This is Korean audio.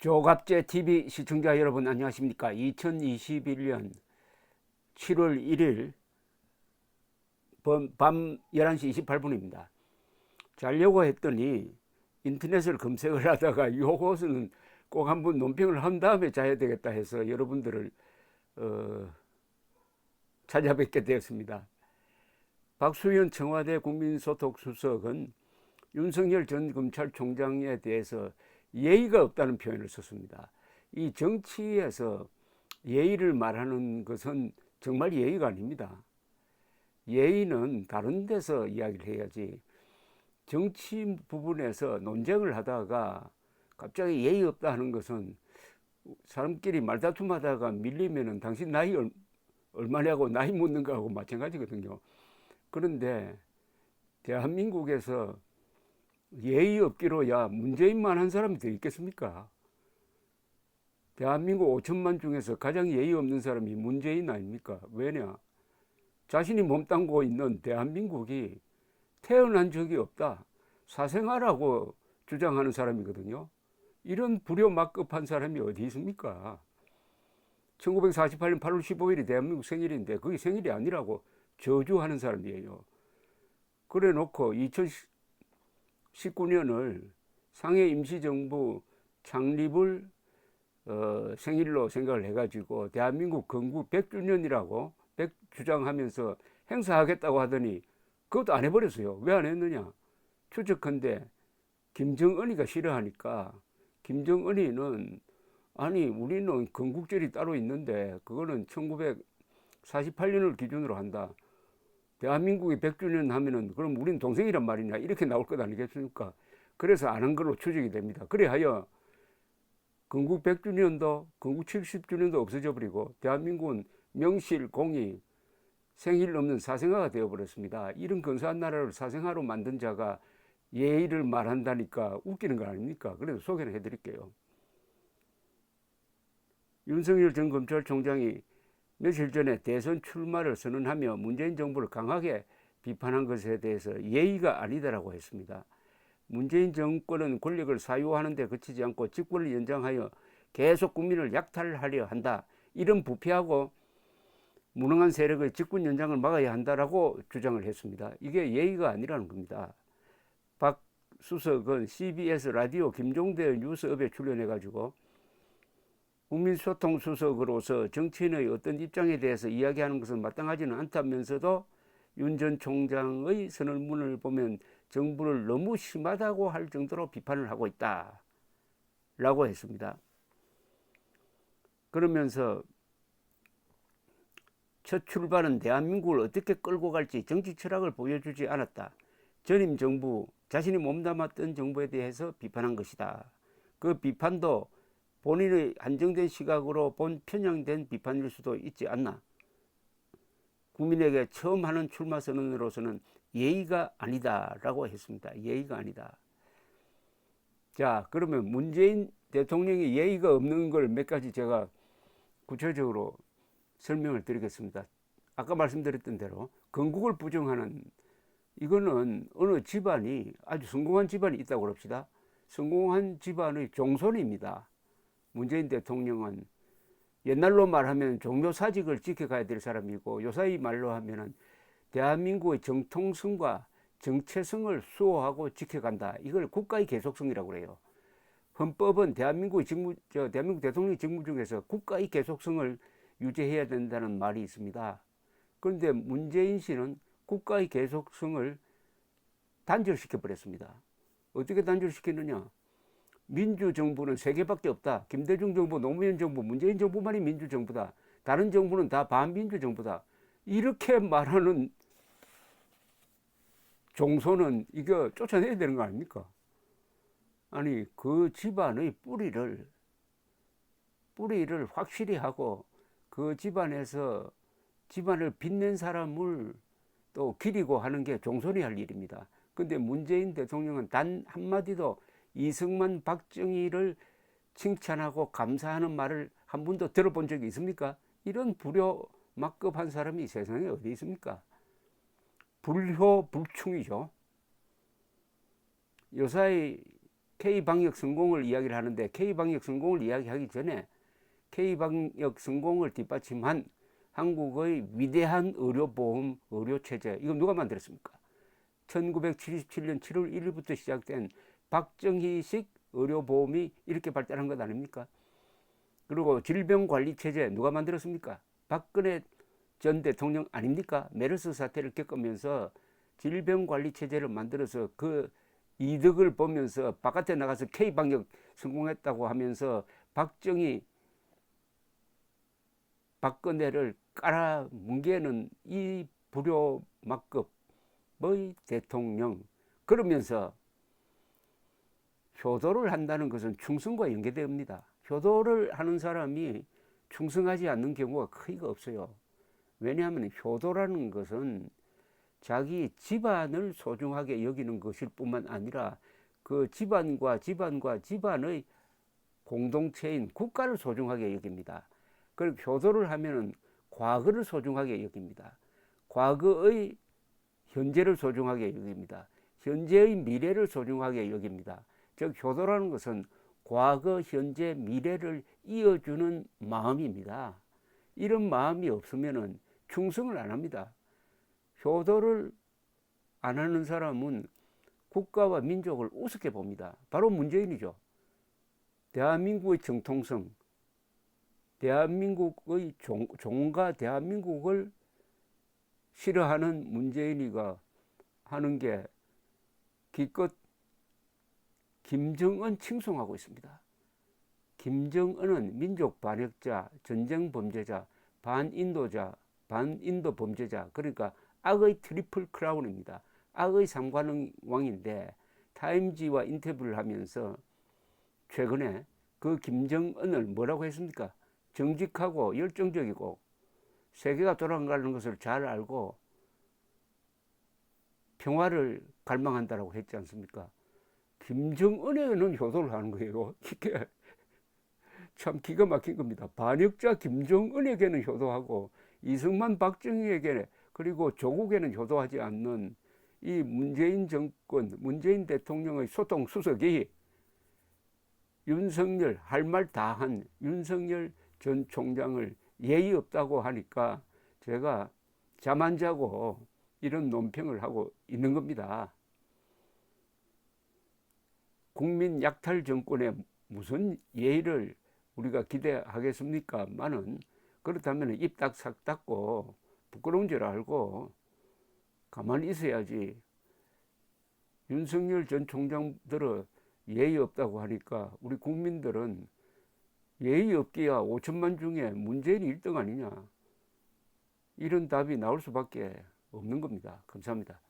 조갑제 TV 시청자 여러분 안녕하십니까? 2021년 7월 1일 밤 11시 28분입니다. 자려고 했더니 인터넷을 검색을 하다가 요것은 꼭 한번 논평을 한 다음에 자야 되겠다 해서 여러분들을 찾아뵙게 되었습니다. 박수현 청와대 국민소통수석은 윤석열 전 검찰총장에 대해서 예의가 없다는 표현을 썼습니다. 이 정치에서 예의를 말하는 것은 정말 예의가 아닙니다. 예의는 다른 데서 이야기를 해야지, 정치 부분에서 논쟁을 하다가 갑자기 예의 없다 하는 것은 사람끼리 말다툼하다가 밀리면은 당신 나이 얼마냐고 나이 묻는 거하고 마찬가지거든요. 그런데 대한민국에서 예의 없기로 야 문재인만 한 사람이 더 있겠습니까? 대한민국 5천만 중에서 가장 예의 없는 사람이 문재인 아닙니까? 왜냐? 자신이 몸담고 있는 대한민국이 태어난 적이 없다, 사생아라고 주장하는 사람이거든요. 이런 불효막급한 사람이 어디 있습니까? 1948년 8월 15일이 대한민국 생일인데 그게 생일이 아니라고 저주하는 사람이에요. 그래 놓고 2019년을 상해 임시정부 창립을 생일로 생각을 해가지고 대한민국 건국 100주년이라고 주장하면서 행사하겠다고 하더니 그것도 안 해버렸어요. 왜 안 했느냐? 추측컨대 김정은이가 싫어하니까. 김정은이는 아니 우리는 건국절이 따로 있는데 그거는 1948년을 기준으로 한다, 대한민국이 100주년 하면은 그럼 우린 동생이란 말이냐, 이렇게 나올 것 아니겠습니까? 그래서 안 한 걸로 추정이 됩니다. 그래하여 건국 100주년도 건국 70주년도 없어져 버리고 대한민국은 명실 공히 생일 없는 사생아가 되어버렸습니다. 이런 근사한 나라를 사생아로 만든 자가 예의를 말한다니까 웃기는 거 아닙니까? 그래서 소개를 해드릴게요. 윤석열 전 검찰총장이 며칠 전에 대선 출마를 선언하며 문재인 정부를 강하게 비판한 것에 대해서 예의가 아니다라고 했습니다. 문재인 정권은 권력을 사유하는 데 그치지 않고 직권을 연장하여 계속 국민을 약탈하려 한다, 이런 부패하고 무능한 세력의 직권 연장을 막아야 한다라고 주장을 했습니다. 이게 예의가 아니라는 겁니다. 박 수석은 CBS 라디오 김종대 뉴스업에 출연해가지고 국민소통수석으로서 정치인의 어떤 입장에 대해서 이야기하는 것은 마땅하지는 않다면서도 윤 전 총장의 선언문을 보면 정부를 너무 심하다고 할 정도로 비판을 하고 있다라고 했습니다. 그러면서 첫 출발은 대한민국을 어떻게 끌고 갈지 정치 철학을 보여주지 않았다, 전임 정부, 자신이 몸담았던 정부에 대해서 비판한 것이다. 그 비판도 본인의 한정된 시각으로 본 편향된 비판일 수도 있지 않나. 국민에게 처음 하는 출마 선언으로서는 예의가 아니다라고 했습니다. 예의가 아니다. 자, 그러면 문재인 대통령이 예의가 없는 걸 몇 가지 제가 구체적으로 설명을 드리겠습니다. 아까 말씀드렸던 대로 건국을 부정하는, 이거는 어느 집안이 아주 성공한 집안이 있다고 그럽시다. 성공한 집안의 종손입니다. 문재인 대통령은 옛날로 말하면 종묘사직을 지켜가야 될 사람이고, 요사이 말로 하면은 대한민국의 정통성과 정체성을 수호하고 지켜간다, 이걸 국가의 계속성이라고 그래요. 헌법은 대한민국 대통령의 직무 중에서 국가의 계속성을 유지해야 된다는 말이 있습니다. 그런데 문재인 씨는 국가의 계속성을 단절시켜 버렸습니다. 어떻게 단절시켰느냐? 민주정부는 세 개밖에 없다. 김대중 정부, 노무현 정부, 문재인 정부만이 민주정부다. 다른 정부는 다 반민주정부다. 이렇게 말하는 종소는 이거 쫓아내야 되는 거 아닙니까? 아니 그 집안의 뿌리를 확실히 하고 그 집안에서 집안을 빛낸 사람을 또 기리고 하는 게 종손이 할 일입니다. 근데 문재인 대통령은 단 한마디도 이승만, 박정희를 칭찬하고 감사하는 말을 한 번도 들어본 적이 있습니까? 이런 불효막급한 사람이 세상에 어디 있습니까? 불효불충이죠. 요사이 K방역 성공을 이야기를 하는데 K방역 성공을 이야기하기 전에 K방역 성공을 뒷받침한 한국의 위대한 의료보험 의료체제, 이거 누가 만들었습니까? 1977년 7월 1일부터 시작된 박정희식 의료보험이 이렇게 발달한 것 아닙니까? 그리고 질병관리체제 누가 만들었습니까? 박근혜 전 대통령 아닙니까? 메르스 사태를 겪으면서 질병관리체제를 만들어서 그 이득을 보면서 바깥에 나가서 K방역 성공했다고 하면서 박정희, 박근혜를 깔아뭉개는 이 불효막급의 대통령, 그러면서 효도를 한다는 것은 충성과 연계됩니다. 효도를 하는 사람이 충성하지 않는 경우가 거의가 없어요. 왜냐하면 효도라는 것은 자기 집안을 소중하게 여기는 것일 뿐만 아니라 그 집안과 집안의 공동체인 국가를 소중하게 여깁니다. 그리고 효도를 하면은 과거를 소중하게 여깁니다. 과거의 현재를 소중하게 여깁니다. 현재의 미래를 소중하게 여깁니다. 즉 효도라는 것은 과거, 현재, 미래를 이어주는 마음입니다. 이런 마음이 없으면은 충성을 안 합니다. 효도를 안 하는 사람은 국가와 민족을 우습게 봅니다. 바로 문재인이죠. 대한민국의 정통성, 대한민국의 종가 대한민국을 싫어하는 문재인이가 하는 게 기껏 김정은 칭송하고 있습니다. 김정은은 민족 반역자, 전쟁 범죄자, 반인도자, 반인도 범죄자, 그러니까 악의 트리플 크라운입니다. 악의 삼관왕인데 타임지와 인터뷰를 하면서 최근에 그 김정은을 뭐라고 했습니까? 정직하고 열정적이고 세계가 돌아가는 것을 잘 알고 평화를 갈망한다라고 했지 않습니까? 김정은에는 효도를 하는 거예요. 이게 참 기가 막힌 겁니다. 반역자 김정은에게는 효도하고 이승만 박정희에게 그리고 조국에는 효도하지 않는 이 문재인 정권, 문재인 대통령의 소통수석이 윤석열, 할 말 다 한 윤석열 전 총장을 예의 없다고 하니까 제가 잠 안 자고 이런 논평을 하고 있는 겁니다. 국민 약탈 정권에 무슨 예의를 우리가 기대하겠습니까? 만은 그렇다면 입 딱 닫고 부끄러운 줄 알고 가만히 있어야지. 윤석열 전 총장들은 예의 없다고 하니까 우리 국민들은 예의 없기야 5천만 중에 문재인이 1등 아니냐, 이런 답이 나올 수밖에 없는 겁니다. 감사합니다.